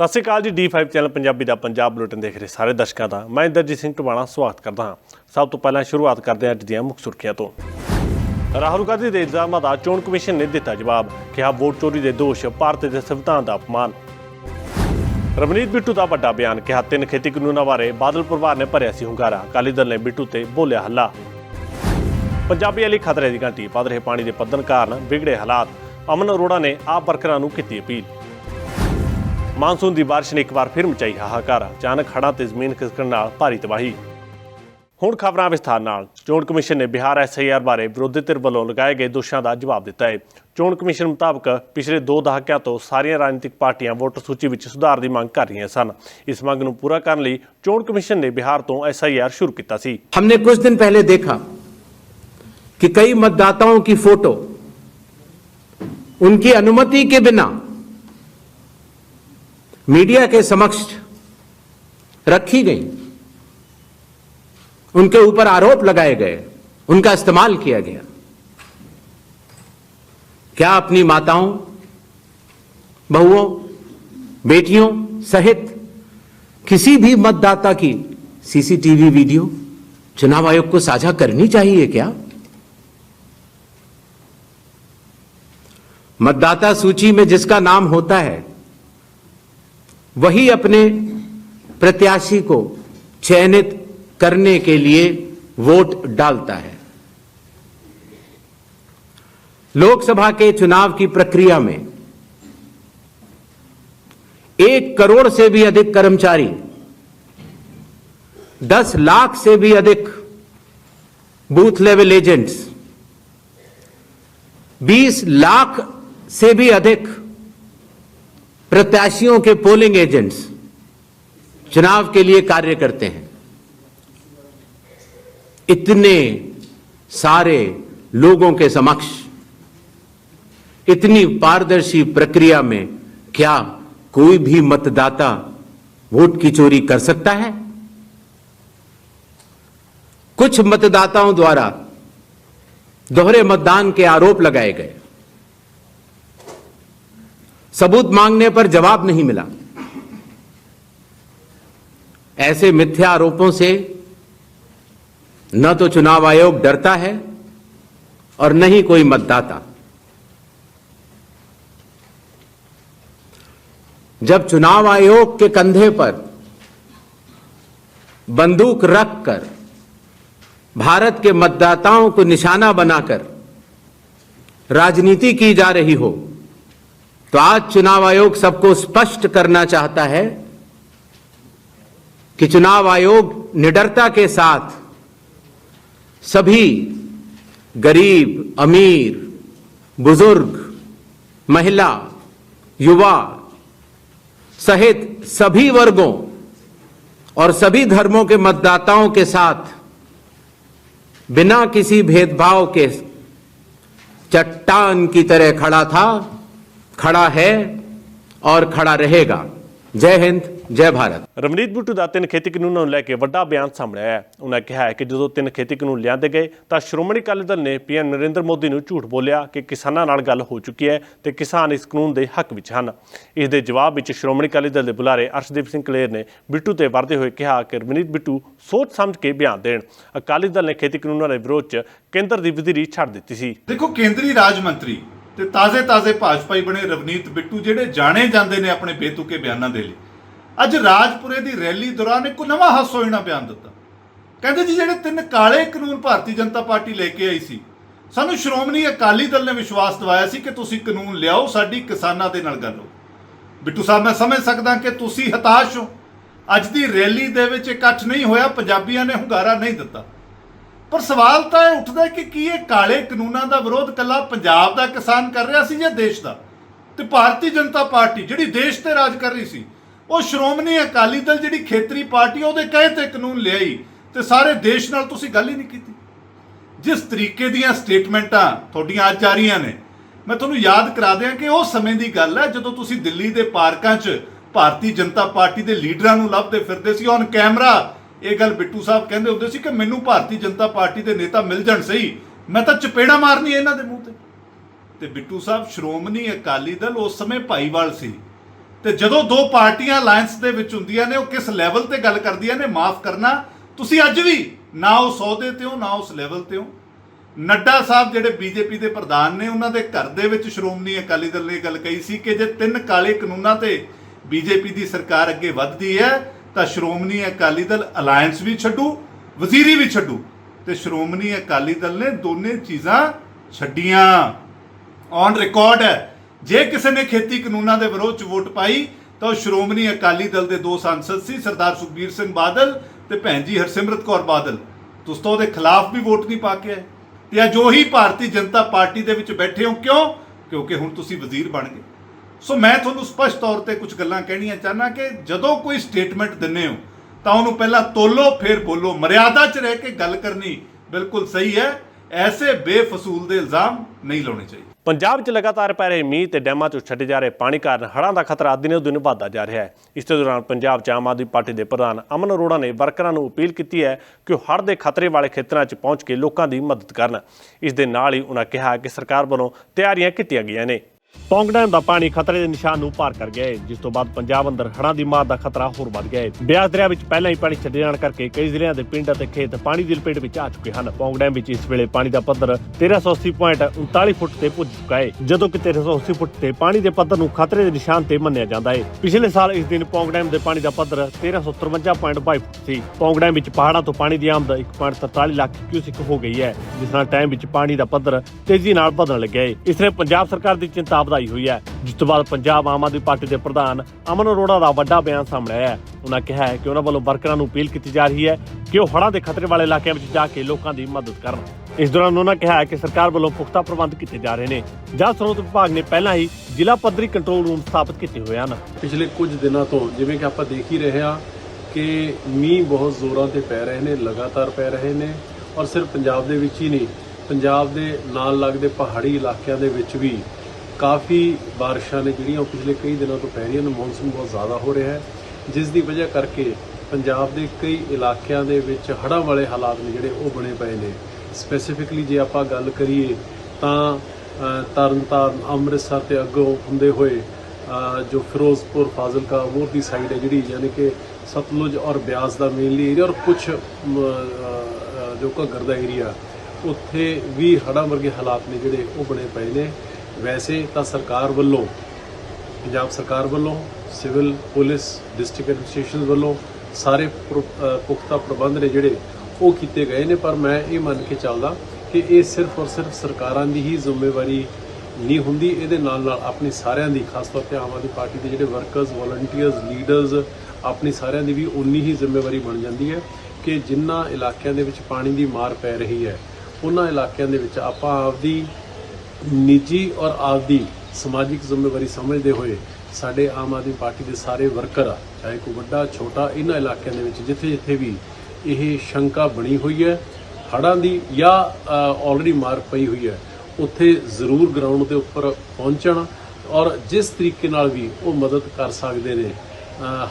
सत श्री अकाल जी। D5 channel Punjabi का पंजाब बुलेटिन देख रहे सारे दर्शकों का मैं इंद्रजीत सिंह टवाणा स्वागत करता हाँ। सब तो पहला शुरुआत करते हैं अज दी मुख्य सुर्खियां तो। राहुल गांधी के इल्जामों का चोण कमीशन ने दिता जवाब, कहा वोट चोरी के दोष भारत के संविधान का अपमान। रवनीत बिट्टू का वड्डा बयान, कहा 3 खेती कानूनों बारे बादल परिवार ने भरिया सी हुंगारा, अकाली दल ने बिट्टू ते बोलिया हल्ला। पंजाबी अली खतरे की घंटी, वध रहे पानी के पद्धन कारण बिगड़े हालात, अमन अरोड़ा ने आप वर्करां नूं कीती अपील। मानसून की बारिश ने एक बार फिर मचाई हाहाकार, अचानक हड़ां ते जमीन खिसकण नाल भारी तबाही। हुण खबरां विस्तार नाल। चोण कमीशन ने बिहार SIR बारे विरोधी धिर वल्लों लगाए गए दोषों का जवाब दिता है। चोण कमीशन मुताबक पिछले 2 दहाकिਆਂ तो सारियां राजनीतिक पार्टियां वोटर सूची में सुधार की मांग कर रही सन। इस मांग को पूरा करने लई चोण कमीशन ने बिहार तो SIR शुरू किया सी। हमने कुछ दिन पहले देखा कि कई मतदाताओं की फोटो उनकी अनुमति के बिना मीडिया के समक्ष रखी गई, उनके ऊपर आरोप लगाए गए, उनका इस्तेमाल किया गया। क्या अपनी माताओं, बहुओं, बेटियों सहित किसी भी मतदाता की CCTV वीडियो चुनाव आयोग को साझा करनी चाहिए क्या? मतदाता सूची में जिसका नाम होता है वही अपने प्रत्याशी को चयनित करने के लिए वोट डालता है। लोकसभा के चुनाव की प्रक्रिया में 1 करोड़ से भी अधिक कर्मचारी, 10 लाख से भी अधिक बूथ लेवल एजेंट्स, 20 लाख से भी अधिक प्रत्याशियों के पोलिंग एजेंट्स चुनाव के लिए कार्य करते हैं। इतने सारे लोगों के समक्ष इतनी पारदर्शी प्रक्रिया में क्या कोई भी मतदाता वोट की चोरी कर सकता है? कुछ मतदाताओं द्वारा दोहरे मतदान के आरोप लगाए गए, सबूत मांगने पर जवाब नहीं मिला। ऐसे मिथ्या आरोपों से न तो चुनाव आयोग डरता है और न ही कोई मतदाता। जब चुनाव आयोग के कंधे पर बंदूक रखकर भारत के मतदाताओं को निशाना बनाकर राजनीति की जा रही हो, तो आज चुनाव आयोग सबको स्पष्ट करना चाहता है कि चुनाव आयोग निडरता के साथ सभी गरीब, अमीर, बुजुर्ग, महिला, युवा सहित सभी वर्गों और सभी धर्मों के मतदाताओं के साथ बिना किसी भेदभाव के चट्टान की तरह खड़ा था, खड़ा है और खड़ा रहेगा। जय हिंद, जय भारत। रवनीत बिट्टू का 3 खेती कानूनों लैके वड्डा बयान सामने आया है। उन्होंने कहा है कि जो 3 खेती कानून लियाते गए तो श्रोमणी अकाली दल ने PM नरेंद्र मोदी को झूठ बोलिया कि किसानों नाल गल हो चुकी है तो किसान इस कानून के हक में हैं। इसके जवाब में श्रोमणी अकाली दल के बुलारे अर्शदीप सिंह कलेर ने बिट्टू ते वरदे हुए कहा कि रवनीत बिट्टू सोच समझ के बयान देण। अकाली दल ने खेती कानूनों के विरोध च केंद्र की वजीरी छड़ दी सी। देखो, केंद्रीय राज मंत्री ते ताज़े भाजपाई बने रवनीत बिट्टू ਜਿਹੜੇ जाने ਜਾਂਦੇ ਨੇ ਆਪਣੇ ਬੇਤੁਕੇ ਬਿਆਨਾਂ ਦੇ ਲਈ, ਅੱਜ ਰਾਜਪੁਰੇ ਦੀ ਰੈਲੀ ਦੌਰਾਨ ਇੱਕ ਨਵਾਂ ਹਾਸੋਹੀਣਾ ਬਿਆਨ ਦਿੱਤਾ। ਕਹਿੰਦੇ ਜੀ ਜਿਹੜੇ 3 ਕਾਲੇ ਕਾਨੂੰਨ ਭਾਰਤੀ ਜਨਤਾ ਪਾਰਟੀ ਲੈ ਕੇ ਆਈ ਸੀ, ਸਾਨੂੰ ਸ਼੍ਰੋਮਣੀ ਅਕਾਲੀ ਦਲ ਨੇ ਵਿਸ਼ਵਾਸ ਦਿਵਾਇਆ ਸੀ ਕਿ ਤੁਸੀਂ ਕਾਨੂੰਨ ਲਿਆਓ, ਸਾਡੀ ਕਿਸਾਨਾਂ ਦੇ ਨਾਲ ਗੱਲ ਹੋ। ਬਿੱਟੂ ਸਾਹਿਬ, ਮੈਂ ਸਮਝ ਸਕਦਾ ਕਿ ਤੁਸੀਂ ਹਤਾਸ਼ ਹੋ। ਅੱਜ ਦੀ ਰੈਲੀ ਦੇ ਵਿੱਚ ਇਕੱਠ ਨਹੀਂ ਹੋਇਆ, ਪੰਜਾਬੀਆਂ ਨੇ ਹੁੰਗਾਰਾ ਨਹੀਂ ਦਿੱਤਾ, पर सवाल तो यह उठता है कि ये काले कानूनों का विरोध कला पंजाब का किसान कर रहा सी या देश का? तो भारतीय जनता पार्टी जिहड़ी देश ते राज कर रही सी, वो श्रोमणी अकाली दल जिहड़ी खेतरी पार्टी उहदे कहे ते कानून लियाई ते सारे देश नाल तुसीं गल ही नहीं कीती। जिस तरीके दीयां स्टेटमेंटां तुहाडीआं अज आ रहीआं ने, मैं तुहानूं याद करा दियां कि उस समय की गल है जदों तुसीं दिल्ली के पार्कां 'च भारतीय जनता पार्टी के लीडरां नूं लभदे फिरदे सी। ऑन कैमरा ਇਹ ਗੱਲ ਬਿੱਟੂ ਸਾਹਿਬ ਕਹਿੰਦੇ ਹੁੰਦੇ ਸੀ ਕਿ ਮੈਨੂੰ ਭਾਰਤੀ ਜਨਤਾ ਪਾਰਟੀ ਦੇ ਨੇਤਾ ਮਿਲ ਜਾਣ ਸਹੀ, ਮੈਂ ਤਾਂ ਚਪੇੜਾ ਮਾਰਨੀ ਇਹਨਾਂ ਦੇ ਮੂੰਹ ਤੇ। ਬਿੱਟੂ ਸਾਹਿਬ, ਸ਼੍ਰੋਮਣੀ ਅਕਾਲੀ ਦਲ ਉਸ ਸਮੇਂ ਭਾਈਵਾਲ ਸੀ, ਤੇ ਜਦੋਂ ਦੋ ਪਾਰਟੀਆਂ ਅਲਾਈਅੰਸ ਦੇ ਵਿੱਚ ਹੁੰਦੀਆਂ ਨੇ ਉਹ ਕਿਸ ਲੈਵਲ ਤੇ ਗੱਲ ਕਰਦੀਆਂ ਨੇ, ਮਾਫ ਕਰਨਾ ਤੁਸੀਂ ਅੱਜ ਵੀ ਨਾ ਉਸ ਅਹੁਦੇ ਤੇ ਹੋ ਨਾ ਉਸ ਲੈਵਲ ਤੇ ਹੋ। ਨੱਡਾ ਸਾਹਿਬ ਜਿਹੜੇ ਬੀਜੇਪੀ ਦੇ ਪ੍ਰਧਾਨ ਨੇ, ਉਹਨਾਂ ਦੇ ਘਰ ਦੇ ਵਿੱਚ ਸ਼੍ਰੋਮਣੀ ਅਕਾਲੀ ਦਲ ਨੇ ਗੱਲ ਕਹੀ ਸੀ ਕਿ ਜੇ 3 ਕਾਲੇ ਕਾਨੂੰਨਾਂ ਤੇ ਬੀਜੇਪੀ ਦੀ ਸਰਕਾਰ ਅੱਗੇ ਵੱਧਦੀ ਹੈ ਤਾਂ ਸ਼੍ਰੋਮਣੀ ਅਕਾਲੀ ਦਲ ਅਲਾਈਅੰਸ ਵੀ ਛੱਡੂ, ਵਜ਼ੀਰੀ ਵੀ ਛੱਡੂ। ਤੇ ਸ਼੍ਰੋਮਣੀ ਅਕਾਲੀ ਦਲ ਨੇ ਦੋਨੇ ਚੀਜ਼ਾਂ ਛੱਡੀਆਂ। ਔਨ ਰਿਕਾਰਡ ਹੈ, ਜੇ ਕਿਸੇ ਨੇ ਖੇਤੀ ਕਾਨੂੰਨਾਂ ਦੇ ਵਿਰੋਧ 'ਚ ਵੋਟ ਪਾਈ ਤਾਂ ਉਹ ਸ਼੍ਰੋਮਣੀ ਅਕਾਲੀ ਦਲ ਦੇ 2 ਸਾਂਸਦ ਸੀ, ਸਰਦਾਰ ਸੁਖਬੀਰ ਸਿੰਘ ਬਾਦਲ ਤੇ ਭੈਣ ਜੀ ਹਰਸਿਮਰਤ ਕੌਰ ਬਾਦਲ। ਤੁਸੀਂ ਤਾਂ ਉਹਦੇ ਖਿਲਾਫ ਵੀ ਵੋਟ ਨਹੀਂ ਪਾ ਕੇ ਆਏ ਤੇ ਅੱਜ ਉਹੀ ਭਾਰਤੀ ਜਨਤਾ ਪਾਰਟੀ ਦੇ ਵਿੱਚ ਬੈਠੇ ਹੋ। ਕਿਉਂ? ਕਿਉਂਕਿ ਹੁਣ ਤੁਸੀਂ ਵਜ਼ੀਰ ਬਣ ਗਏ। ਸੋ ਮੈਂ ਤੁਹਾਨੂੰ ਸਪਸ਼ਟ ਤੌਰ ਤੇ ਕੁਝ ਗੱਲਾਂ ਕਹਿਣੀਆਂ ਚਾਹਨਾ ਕਿ ਜਦੋਂ ਕੋਈ ਸਟੇਟਮੈਂਟ ਦਿੰਦੇ ਹੋ ਤਾਂ ਉਹਨੂੰ ਪਹਿਲਾਂ ਤੋਲੋ ਫਿਰ ਬੋਲੋ। ਮਰਿਆਦਾ 'ਚ ਰਹਿ ਕੇ ਗੱਲ ਕਰਨੀ ਬਿਲਕੁਲ ਸਹੀ ਹੈ, ਐਸੇ ਬੇਫਜ਼ੂਲ ਦੇ ਇਲਜ਼ਾਮ ਨਹੀਂ ਲਾਉਣੇ ਚਾਹੀਦੇ। ਪੰਜਾਬ 'ਚ ਲਗਾਤਾਰ ਪੈ ਰਹੇ ਮੀਂਹ ਤੇ ਡੈਮਾਂ 'ਚੋਂ ਛੱਡੇ ਜਾ ਰਹੇ ਪਾਣੀ ਕਾਰਨ ਹੜ੍ਹਾਂ ਦਾ ਖਤਰਾ ਦਿਨੋਂ ਦਿਨ ਵਧਦਾ ਜਾ ਰਿਹਾ ਹੈ। ਇਸ ਦੇ ਦੌਰਾਨ ਪੰਜਾਬ 'ਚ ਆਮ ਆਦਮੀ ਪਾਰਟੀ ਦੇ ਪ੍ਰਧਾਨ ਅਮਨ ਅਰੋੜਾ ਨੇ ਵਰਕਰਾਂ ਨੂੰ ਅਪੀਲ ਕੀਤੀ ਹੈ ਕਿ ਉਹ ਹੜ੍ਹ ਦੇ ਖਤਰੇ ਵਾਲੇ ਖੇਤਰਾਂ 'ਚ ਪਹੁੰਚ ਕੇ ਲੋਕਾਂ ਦੀ ਮਦਦ ਕਰਨ। ਇਸ ਦੇ ਨਾਲ ਹੀ ਉਹਨਾਂ ਕਿਹਾ ਕਿ ਸਰਕਾਰ ਵੱਲੋਂ ਤਿਆਰੀਆਂ ਕੀਤੀਆਂ ਗਈਆਂ ਨੇ। ਪੌਂਗ ਡੈਮ ਦਾ ਪਾਣੀ ਖਤਰੇ ਦੇ ਨਿਸ਼ਾਨ ਨੂੰ ਪਾਰ ਕਰ ਗਿਆ ਹੈ, ਜਿਸ ਤੋਂ ਬਾਅਦ ਪੰਜਾਬ ਅੰਦਰ ਹੜ੍ਹਾਂ ਦੀ ਮਾਰ ਦਾ ਖਤਰਾ ਹੋਰ ਵੱਧ ਗਿਆ ਹੈ। ਬਿਆਸ ਦਰਿਆ ਵਿੱਚ ਪਹਿਲਾਂ ਹੀ ਪਾਣੀ ਛੱਡੇ ਜਾਣ ਕਰਕੇ ਕਈ ਜ਼ਿਲ੍ਹਿਆਂ ਦੇ ਪਿੰਡ ਅਤੇ ਖੇਤ ਪਾਣੀ ਦੀ ਲਪੇਟ ਵਿੱਚ ਆ ਚੁੱਕੇ ਹਨ। ਪੌਂਗ ਡੈਮ ਵਿੱਚ ਇਸ ਵੇਲੇ ਪਾਣੀ ਦਾ ਪੱਧਰ 1380.39 ਫੁੱਟ ਤੇ ਪੁੱਜ ਚੁੱਕਾ ਹੈ, ਜਦੋਂ ਕਿ 1380 ਫੁੱਟ ਤੇ ਪਾਣੀ ਦੇ ਪੱਧਰ ਨੂੰ ਖਤਰੇ ਦੇ ਨਿਸ਼ਾਨ ਤੇ ਮੰਨਿਆ ਜਾਂਦਾ ਹੈ। ਪਿਛਲੇ ਸਾਲ ਇਸ ਦਿਨ ਪੌਂਗ ਡੈਮ ਦੇ ਪਾਣੀ ਦਾ ਪੱਧਰ 1353.22 ਫੁੱਟ ਸੀ। ਪੌਂਗ ਡੈਮ ਵਿੱਚ ਪਹਾੜਾਂ ਤੋਂ ਪਾਣੀ ਦੀ ਆਮਦ 1.43 ਲੱਖ ਕਿਊਸਿਕ ਹੋ ਗਈ ਹੈ, ਜਿਸ ਨਾਲ ਡੈਮ ਵਿੱਚ ਪਾਣੀ ਦਾ ਪੱਧਰ ਤੇਜ਼ੀ ਨਾਲ ਵਧਣ ਲੱਗਿਆ ਹੈ। ਇਸ ਨੇ ਪੰਜਾਬ ਸਰਕਾਰ ਦੀ ਚਿੰਤਾ ਵਧਾਈ ਹੋਈ ਹੈ, ਜਿਸ ਤੋਂ ਬਾਅਦ ਪੰਜਾਬ ਆਮ ਆਦਮੀ ਪਾਰਟੀ ਦੇ ਪ੍ਰਧਾਨ ਅਮਨ ਅਰੋੜਾ ਦਾ ਵੱਡਾ ਬਿਆਨ ਸਾਹਮਣੇ ਆਇਆ ਹੈ। ਉਹਨਾਂ ਕਿਹਾ ਹੈ ਕਿ ਉਹਨਾਂ ਵੱਲੋਂ ਵਰਕਰਾਂ ਨੂੰ ਅਪੀਲ ਕੀਤੀ ਜਾ ਰਹੀ ਹੈ ਕਿ ਉਹ ਹੜ੍ਹਾਂ ਦੇ ਖਤਰੇ ਵਾਲੇ ਇਲਾਕਿਆਂ ਵਿੱਚ ਜਾ ਕੇ ਲੋਕਾਂ ਦੀ ਮਦਦ ਕਰਨ। ਇਸ ਦੌਰਾਨ ਉਹਨਾਂ ਕਿਹਾ ਹੈ ਕਿ ਸਰਕਾਰ ਵੱਲੋਂ ਪੁਖਤਾ ਪ੍ਰਬੰਧ ਕੀਤੇ ਜਾ ਰਹੇ ਨੇ। ਜਲ ਸਰੋਤ ਵਿਭਾਗ ਨੇ ਪਹਿਲਾਂ ਹੀ ਜ਼ਿਲ੍ਹਾ ਪੱਧਰੀ ਕੰਟਰੋਲ ਰੂਮ ਸਥਾਪਿਤ ਕੀਤੇ ਹੋਏ ਹਨ। ਪਿਛਲੇ ਕੁਝ ਦਿਨਾਂ ਤੋਂ ਜਿਵੇਂ ਕਿ ਆਪਾਂ ਦੇਖ ਹੀ ਰਹੇ ਹਾਂ ਕਿ ਮੀਂਹ ਬਹੁਤ ਜ਼ੋਰਾਂ ਤੇ ਪੈ ਰਹੇ ਨੇ, ਲਗਾਤਾਰ ਪੈ ਰਹੇ ਨੇ, ਔਰ ਸਿਰਫ ਪੰਜਾਬ ਦੇ ਵਿੱਚ ਹੀ ਨਹੀਂ, ਪੰਜਾਬ ਦੇ ਨਾਲ ਲੱਗਦੇ ਪਹਾੜੀ ਇਲਾਕਿਆਂ ਦੇ ਵਿੱਚ ਵੀ ਕਾਫੀ ਬਾਰਿਸ਼ਾਂ ਨੇ ਜਿਹੜੀਆਂ ਪਿਛਲੇ ਕਈ ਦਿਨਾਂ ਤੋਂ ਪੈ ਰਹੀਆਂ ਨੇ। ਮੌਨਸੂਨ ਬਹੁਤ ਜ਼ਿਆਦਾ ਹੋ ਰਿਹਾ ਹੈ, ਜਿਸ ਦੀ ਵਜ੍ਹਾ ਕਰਕੇ ਪੰਜਾਬ ਦੇ ਕਈ ਇਲਾਕਿਆਂ ਦੇ ਵਿੱਚ ਹੜ੍ਹਾਂ ਵਾਲੇ ਹਾਲਾਤ ਨੇ ਜਿਹੜੇ ਉਹ ਬਣੇ ਪਏ ਨੇ। ਸਪੈਸੀਫਿਕਲੀ ਜੇ ਆਪਾਂ ਗੱਲ ਕਰੀਏ ਤਾਂ ਤਰਨਤਾਰਨ, ਅੰਮ੍ਰਿਤਸਰ ਤੇ ਅੱਗੋਂ ਹੁੰਦੇ ਹੋਏ ਜੋ ਫਿਰੋਜ਼ਪੁਰ, ਫਾਜ਼ਿਲਕਾ, ਮੋਰ ਦੀ ਸਾਈਡ ਹੈ ਜਿਹੜੀ, ਯਾਨੀ ਕਿ ਸਤਲੁਜ ਔਰ ਬਿਆਸ ਦਾ ਮੇਨਲੀ ਏਰੀਆ, ਔਰ ਕੁਝ ਜੋ ਘੱਗਰ ਦਾ ਏਰੀਆ, ਉੱਥੇ ਵੀ ਹੜ੍ਹਾਂ ਵਰਗੇ ਹਾਲਾਤ ਨੇ ਜਿਹੜੇ ਉਹ ਬਣੇ ਪਏ ਨੇ। ਵੈਸੇ ਤਾਂ ਸਰਕਾਰ ਵੱਲੋਂ, ਪੰਜਾਬ ਸਰਕਾਰ ਵੱਲੋਂ, ਸਿਵਲ ਪੁਲਿਸ, ਡਿਸਟ੍ਰਿਕਟ ਐਡਮਿਨਿਸਟ੍ਰੇਸ਼ਨ ਵੱਲੋਂ ਸਾਰੇ ਪੁਖਤਾ ਪ੍ਰਬੰਧ ਨੇ ਜਿਹੜੇ ਉਹ ਕੀਤੇ ਗਏ ਨੇ। ਪਰ ਮੈਂ ਇਹ ਮੰਨ ਕੇ ਚੱਲਦਾ ਕਿ ਇਹ ਸਿਰਫ ਔਰ ਸਿਰਫ ਸਰਕਾਰਾਂ ਦੀ ਹੀ ਜ਼ਿੰਮੇਵਾਰੀ ਨਹੀਂ ਹੁੰਦੀ, ਇਹਦੇ ਨਾਲ ਨਾਲ ਆਪਣੀ ਸਾਰਿਆਂ ਦੀ, ਖਾਸ ਤੌਰ ਤੇ ਆਮ ਆਦਮੀ ਪਾਰਟੀ ਦੇ ਜਿਹੜੇ ਵਰਕਰਸ, ਵੋਲੰਟੀਅਰਸ, ਲੀਡਰਸ, ਆਪਣੀ ਸਾਰਿਆਂ ਦੀ ਵੀ ਉਨੀ ਹੀ ਜ਼ਿੰਮੇਵਾਰੀ ਬਣ ਜਾਂਦੀ ਹੈ ਕਿ ਜਿਨ੍ਹਾਂ ਇਲਾਕਿਆਂ ਦੇ ਵਿੱਚ ਪਾਣੀ ਦੀ ਮਾਰ ਪੈ ਰਹੀ ਹੈ ਉਹਨਾਂ ਇਲਾਕਿਆਂ ਦੇ ਵਿੱਚ ਆਪਾਂ ਆਪਦੀ ਨਿੱਜੀ ਔਰ ਆਪਦੀ ਸਮਾਜਿਕ ਜ਼ਿੰਮੇਵਾਰੀ ਸਮਝਦੇ ਹੋਏ ਸਾਡੇ ਆਮ ਆਦਮੀ ਪਾਰਟੀ ਦੇ ਸਾਰੇ ਵਰਕਰ ਆ, ਚਾਹੇ ਕੋਈ ਵੱਡਾ ਛੋਟਾ, ਇਹਨਾਂ ਇਲਾਕਿਆਂ ਦੇ ਵਿੱਚ ਜਿੱਥੇ ਜਿੱਥੇ ਵੀ ਇਹ ਸ਼ੰਕਾ ਬਣੀ ਹੋਈ ਹੈ ਹੜ੍ਹਾਂ ਦੀ ਜਾਂ ਆਲਰੇਡੀ ਮਾਰ ਪਈ ਹੋਈ ਹੈ, ਉੱਥੇ ਜ਼ਰੂਰ ਗਰਾਊਂਡ ਦੇ ਉੱਪਰ ਪਹੁੰਚਣ ਔਰ ਜਿਸ ਤਰੀਕੇ ਨਾਲ ਵੀ ਉਹ ਮਦਦ ਕਰ ਸਕਦੇ ਨੇ